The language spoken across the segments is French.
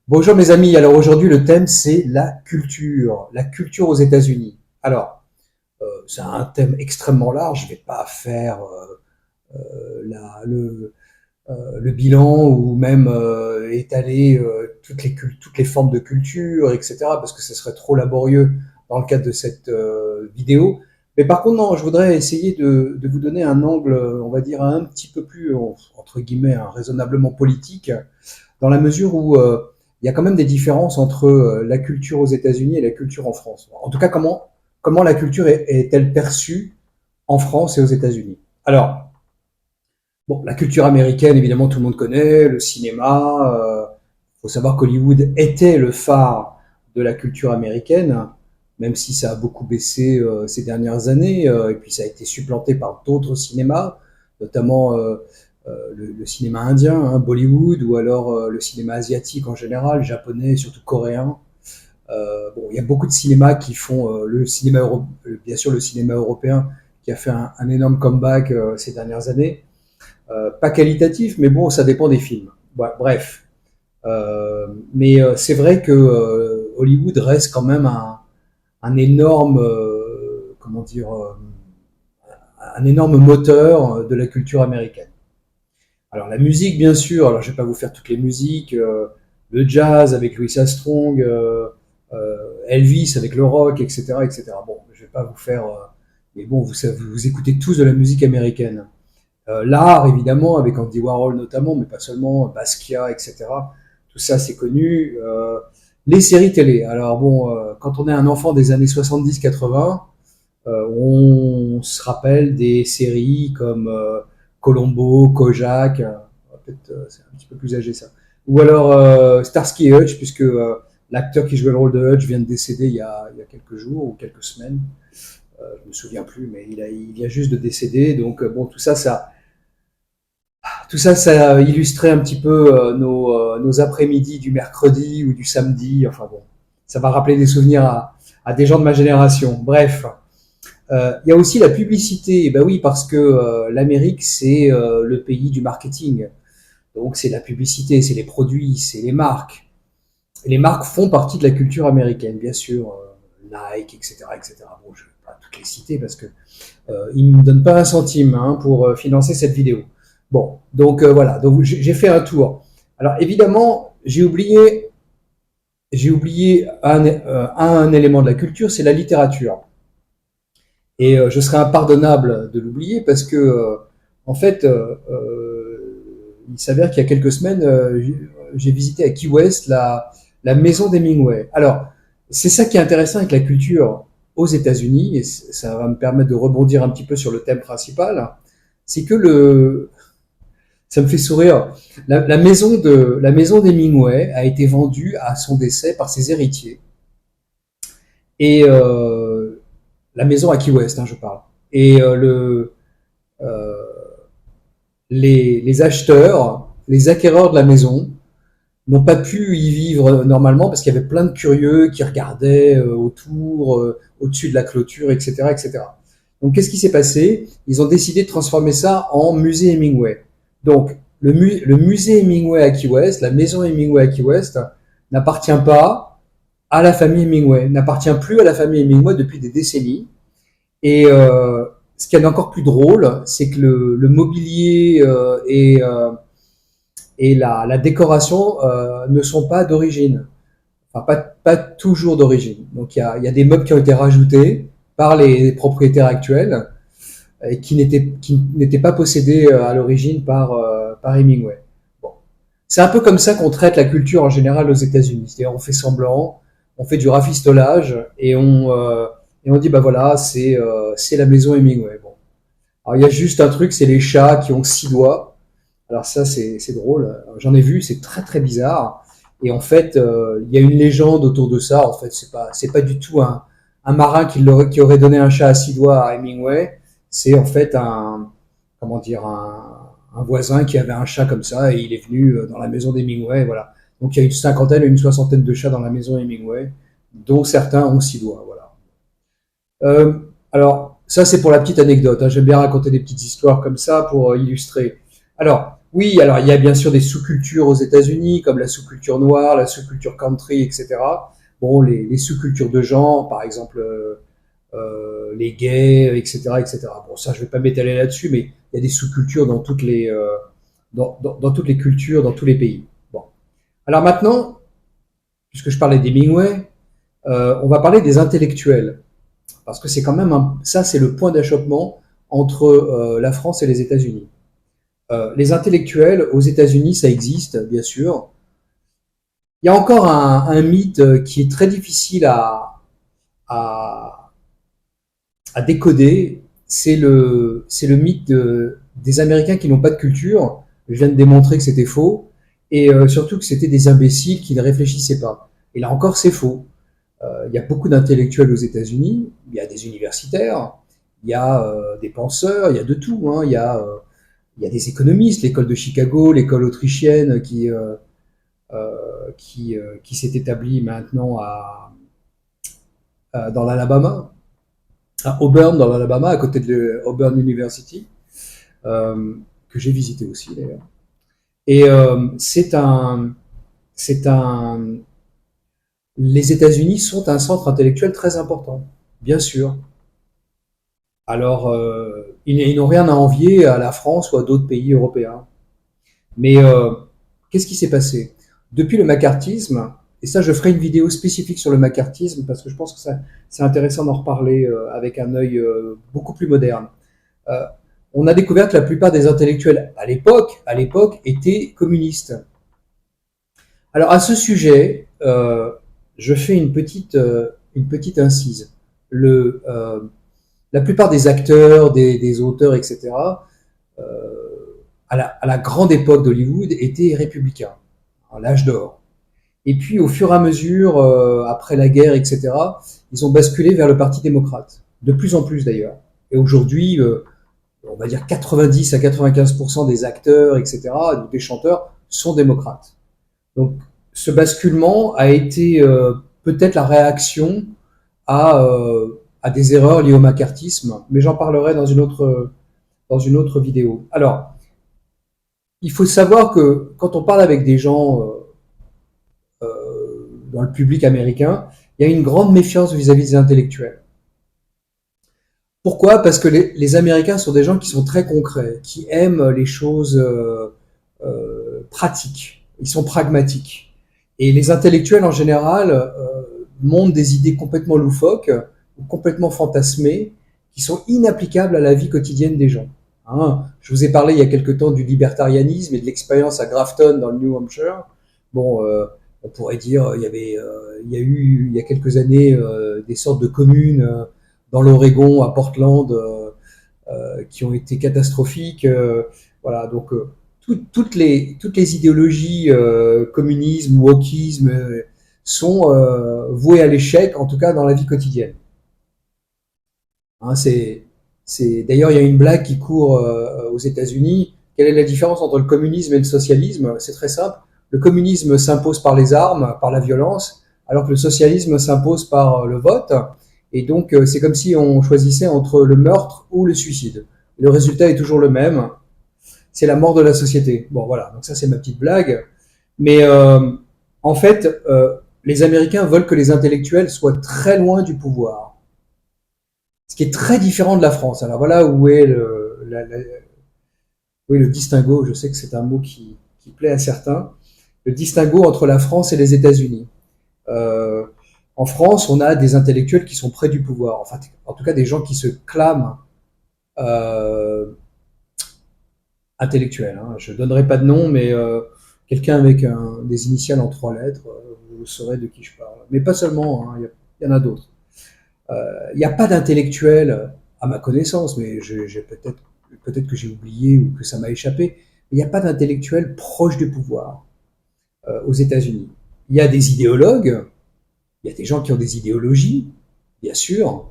Bonjour mes amis, alors aujourd'hui le thème c'est la culture aux États-Unis. Alors, c'est un thème extrêmement large, je ne vais pas faire le bilan ou même étaler toutes les formes de culture, etc., parce que ce serait trop laborieux dans le cadre de cette vidéo. Mais par contre, non, je voudrais essayer de vous donner un angle, on va dire, un petit peu plus, entre guillemets, raisonnablement politique, dans la mesure où il y a quand même des différences entre la culture aux États-Unis et la culture en France. En tout cas, comment la culture est-elle perçue en France et aux États-Unis? Alors, bon, la culture américaine, évidemment, tout le monde connaît, le cinéma. Faut savoir qu'Hollywood était le phare de la culture américaine, même si ça a beaucoup baissé ces dernières années, et puis ça a été supplanté par d'autres cinémas, notamment le cinéma indien, hein, Bollywood, ou alors le cinéma asiatique en général, japonais, surtout coréen. Bon, il y a beaucoup de cinémas qui font bien sûr le cinéma européen qui a fait un énorme comeback ces dernières années. Pas qualitatif, mais bon, ça dépend des films. Ouais, bref. Mais c'est vrai que Hollywood reste quand même un énorme, comment dire, un énorme moteur de la culture américaine. Alors la musique, bien sûr. Alors je vais pas vous faire toutes les musiques. Le jazz avec Louis Armstrong, Elvis avec le rock, etc., etc. Bon, je vais pas vous faire. Mais bon, vous écoutez tous de la musique américaine. L'art, évidemment, avec Andy Warhol notamment, mais pas seulement, Basquiat, etc. Tout ça, c'est connu. Les séries télé. Alors bon, quand on est un enfant des années 70-80, on se rappelle des séries comme Columbo, Kojak, peut-être c'est un petit peu plus âgé ça. Ou alors Starsky et Hutch, puisque l'acteur qui jouait le rôle de Hutch vient de décéder il y a quelques jours ou quelques semaines. Je me souviens plus, mais il vient juste de décéder. Donc bon, ça illustrait un petit peu nos après-midi du mercredi ou du samedi. Enfin bon, ça va rappeler des souvenirs à des gens de ma génération. Bref, il y a aussi la publicité. Ben oui, parce que l'Amérique, c'est le pays du marketing. Donc c'est la publicité, c'est les produits, c'est les marques. Et les marques font partie de la culture américaine, bien sûr. Nike, etc., etc. Bon, je ne vais pas toutes les citer parce que ils ne me donnent pas un centime hein, pour financer cette vidéo. Bon, donc voilà, donc j'ai fait un tour. Alors évidemment, j'ai oublié un élément de la culture, c'est la littérature. Et je serais impardonnable de l'oublier parce que, en fait, il s'avère qu'il y a quelques semaines, j'ai visité à Key West la maison d'Hemingway. Alors, c'est ça qui est intéressant avec la culture aux États-Unis, et ça va me permettre de rebondir un petit peu sur le thème principal, c'est que ça me fait sourire. La maison d'Hemingway a été vendue à son décès par ses héritiers. Et la maison à Key West, hein, je parle. Et euh, les acheteurs, les acquéreurs de la maison n'ont pas pu y vivre normalement parce qu'il y avait plein de curieux qui regardaient autour, au-dessus de la clôture, etc., etc. Donc, qu'est-ce qui s'est passé? Ils ont décidé de transformer ça en musée Hemingway. Donc, le musée Hemingway à Key West, la maison Hemingway à Key West, n'appartient pas à la famille Hemingway, n'appartient plus à la famille Hemingway depuis des décennies. Et ce qui est encore plus drôle, c'est que le mobilier et la décoration ne sont pas d'origine, enfin pas toujours d'origine. Donc il y a des meubles qui ont été rajoutés par les propriétaires actuels et qui n'étaient pas possédés à l'origine par Hemingway. Bon. C'est un peu comme ça qu'on traite la culture en général aux États-Unis. C'est-à-dire on fait semblant, on fait du rafistolage et on dit bah voilà c'est la maison Hemingway. Bon. Alors il y a juste un truc, c'est les chats qui ont 6 doigts. Alors ça, c'est drôle. J'en ai vu, c'est très très bizarre. Et en fait, il y a une légende autour de ça. En fait, c'est pas du tout un marin qui aurait donné un chat à 6 doigts à Hemingway. C'est en fait comment dire, un voisin qui avait un chat comme ça et il est venu dans la maison d'Hemingway. Voilà. Donc il y a une cinquantaine, une soixantaine de chats dans la maison Hemingway, dont certains ont 6 doigts. Voilà. Alors ça, c'est pour la petite anecdote. Hein. J'aime bien raconter des petites histoires comme ça pour illustrer. Alors, Oui, alors il y a bien sûr des sous-cultures aux États-Unis, comme la sous-culture noire, la sous-culture country, etc. Bon, les sous-cultures de genre, par exemple les gays, etc., etc. Bon, ça, je vais pas m'étaler là-dessus, mais il y a des sous-cultures dans toutes les dans toutes les cultures, dans tous les pays. Bon. Alors maintenant, puisque je parlais d'Hemingway, on va parler des intellectuels, parce que c'est quand même ça, c'est le point d'achoppement entre la France et les États-Unis. Les intellectuels aux États-Unis, ça existe, bien sûr. Il y a encore un mythe qui est très difficile à, à décoder. C'est le mythe des Américains qui n'ont pas de culture. Je viens de démontrer que c'était faux. Et surtout que c'était des imbéciles qui ne réfléchissaient pas. Et là encore, c'est faux. Il y a beaucoup d'intellectuels aux États-Unis. Il y a des universitaires. Il y a des penseurs. Il y a de tout. Hein. Il y a des économistes, l'école de Chicago, l'école autrichienne qui s'est établie maintenant dans l'Alabama, à Auburn dans l'Alabama, à côté de Auburn University, euh, que j'ai visité aussi d'ailleurs. Et c'est un, les États-Unis sont un centre intellectuel très important, bien sûr. Alors, ils n'ont rien à envier à la France ou à d'autres pays européens. Mais qu'est-ce qui s'est passé? Depuis le macartisme, et ça je ferai une vidéo spécifique sur le macartisme parce que je pense que c'est intéressant d'en reparler avec un œil beaucoup plus moderne. Euh, on a découvert que la plupart des intellectuels à l'époque étaient communistes. Alors à ce sujet, je fais une petite incise. La plupart des acteurs, des auteurs, etc., à la grande époque d'Hollywood, étaient républicains, à l'âge d'or. Et puis, au fur et à mesure, après la guerre, etc., ils ont basculé vers le Parti démocrate, de plus en plus d'ailleurs. Et aujourd'hui, on va dire 90 à 95% des acteurs, etc., des chanteurs sont démocrates. Donc, ce basculement a été peut-être la réaction à des erreurs liées au macartisme, mais j'en parlerai dans une autre vidéo. Alors, il faut savoir que quand on parle avec des gens dans le public américain, il y a une grande méfiance vis-à-vis des intellectuels. Pourquoi? Parce que les Américains sont des gens qui sont très concrets, qui aiment les choses pratiques. Ils sont pragmatiques. Et les intellectuels, en général, montrent des idées complètement loufoques ou complètement fantasmées qui sont inapplicables à la vie quotidienne des gens. Hein, je vous ai parlé il y a quelque temps du libertarianisme et de l'expérience à Grafton dans le New Hampshire. Bon, on pourrait dire il y a eu il y a quelques années des sortes de communes dans l'Oregon, à Portland, qui ont été catastrophiques. Voilà, donc toutes les idéologies communisme, wokisme sont vouées à l'échec, en tout cas dans la vie quotidienne. Hein, d'ailleurs, il y a une blague qui court aux États-Unis. Quelle est la différence entre le communisme et le socialisme? C'est très simple. Le communisme s'impose par les armes, par la violence, alors que le socialisme s'impose par le vote. Et donc, c'est comme si on choisissait entre le meurtre ou le suicide. Le résultat est toujours le même. C'est la mort de la société. Bon, voilà. Donc ça, c'est ma petite blague. Mais en fait, les Américains veulent que les intellectuels soient très loin du pouvoir, ce qui est très différent de la France. Alors voilà où est le distinguo. Je sais que c'est un mot qui plaît à certains. Le distinguo entre la France et les États-Unis. Euh, En France, on a des intellectuels qui sont près du pouvoir. Enfin, en tout cas, des gens qui se clament euh, intellectuels. Hein. Je donnerai pas de nom, mais quelqu'un avec des initiales en 3 lettres, vous saurez de qui je parle. Mais pas seulement, hein, y en a d'autres. Il n'y a pas d'intellectuel, à ma connaissance, mais j'ai peut-être que j'ai oublié ou que ça m'a échappé. Il n'y a pas d'intellectuel proche du pouvoir aux États-Unis. Il y a des idéologues, il y a des gens qui ont des idéologies, bien sûr,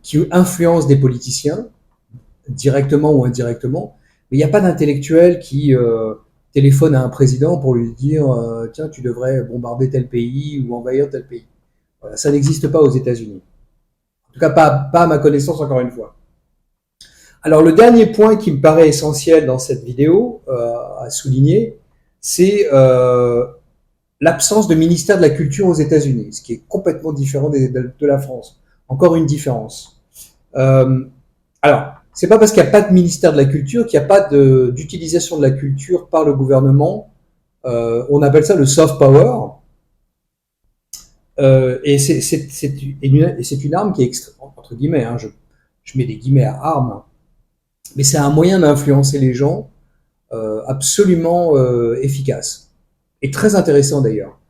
qui influencent des politiciens, directement ou indirectement, mais il n'y a pas d'intellectuel qui téléphone à un président pour lui dire tiens, tu devrais bombarder tel pays ou envahir tel pays. Voilà, ça n'existe pas aux États-Unis. En tout cas, pas à ma connaissance, encore une fois. Alors le dernier point qui me paraît essentiel dans cette vidéo à souligner, c'est l'absence de ministère de la Culture aux États-Unis, ce qui est complètement différent de la France. Encore une différence. Euh, alors, c'est pas parce qu'il n'y a pas de ministère de la Culture qu'il n'y a pas d'utilisation de la culture par le gouvernement. On appelle ça le soft power. Et c'est une arme qui est entre guillemets, hein, je mets des guillemets à arme, mais c'est un moyen d'influencer les gens absolument efficace et très intéressant d'ailleurs.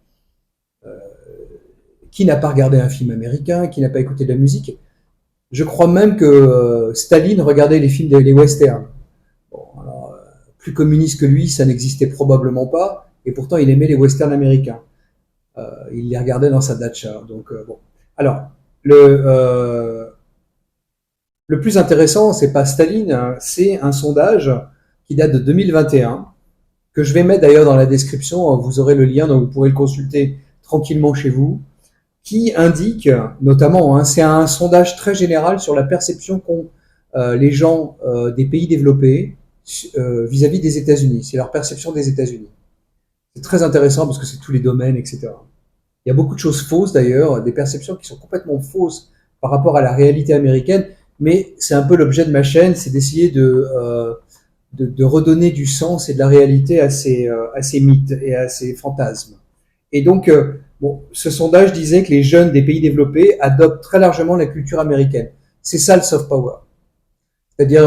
Qui n'a pas regardé un film américain, qui n'a pas écouté de la musique? Je crois même que Staline regardait les films les westerns. Bon, alors, plus communiste que lui, ça n'existait probablement pas, et pourtant il aimait les westerns américains. Il les regardait dans sa datcha. Donc bon. Alors le plus intéressant, c'est pas Staline, hein, c'est un sondage qui date de 2021 que je vais mettre d'ailleurs dans la description. Vous aurez le lien, donc vous pourrez le consulter tranquillement chez vous, qui indique notamment, hein, c'est un sondage très général sur la perception qu'ont les gens des pays développés vis-à-vis des États-Unis. C'est leur perception des États-Unis. C'est très intéressant parce que c'est tous les domaines, etc. Il y a beaucoup de choses fausses d'ailleurs, des perceptions qui sont complètement fausses par rapport à la réalité américaine, mais c'est un peu l'objet de ma chaîne, c'est d'essayer de redonner du sens et de la réalité à ces mythes et à ces fantasmes. Et donc, bon, ce sondage disait que les jeunes des pays développés adoptent très largement la culture américaine. C'est ça le soft power. C'est-à-dire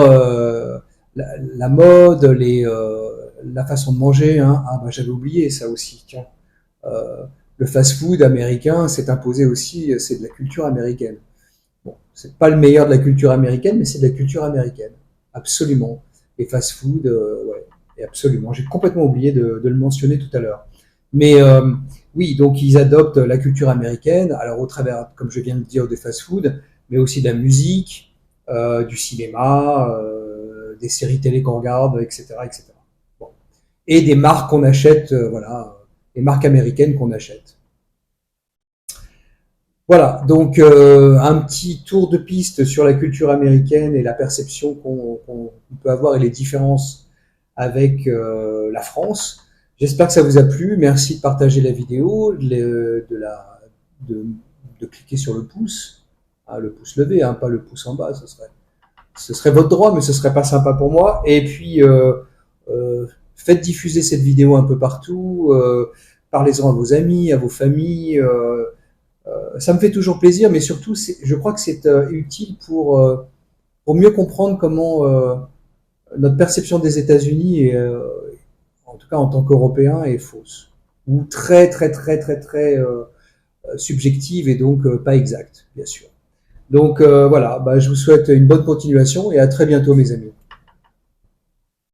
la mode, la façon de manger. Hein. Ah, bah, j'avais oublié ça aussi. Tiens, le fast-food américain s'est imposé aussi. C'est de la culture américaine. Bon, c'est pas le meilleur de la culture américaine, mais c'est de la culture américaine. Absolument. Les fast-food, ouais, et absolument. J'ai complètement oublié de le mentionner tout à l'heure. Mais oui, donc ils adoptent la culture américaine, alors au travers, comme je viens de dire, des fast-food, mais aussi de la musique, du cinéma, des séries télé qu'on regarde, etc., etc. Bon. Et des marques qu'on achète, voilà, des marques américaines qu'on achète. Voilà, donc un petit tour de piste sur la culture américaine et la perception qu'on peut avoir et les différences avec la France. J'espère que ça vous a plu. Merci de partager la vidéo, de, de cliquer sur le pouce levé, hein, pas le pouce en bas. Ce serait votre droit, mais ce serait pas sympa pour moi. Et puis faites diffuser cette vidéo un peu partout. Parlez-en à vos amis, à vos familles. Ça me fait toujours plaisir, mais surtout, je crois que c'est utile pour mieux comprendre comment notre perception des États-Unis, en tout cas en tant qu'Européen, est fausse ou très très très très très subjective et donc pas exacte, bien sûr. Donc voilà, bah, je vous souhaite une bonne continuation et à très bientôt, mes amis.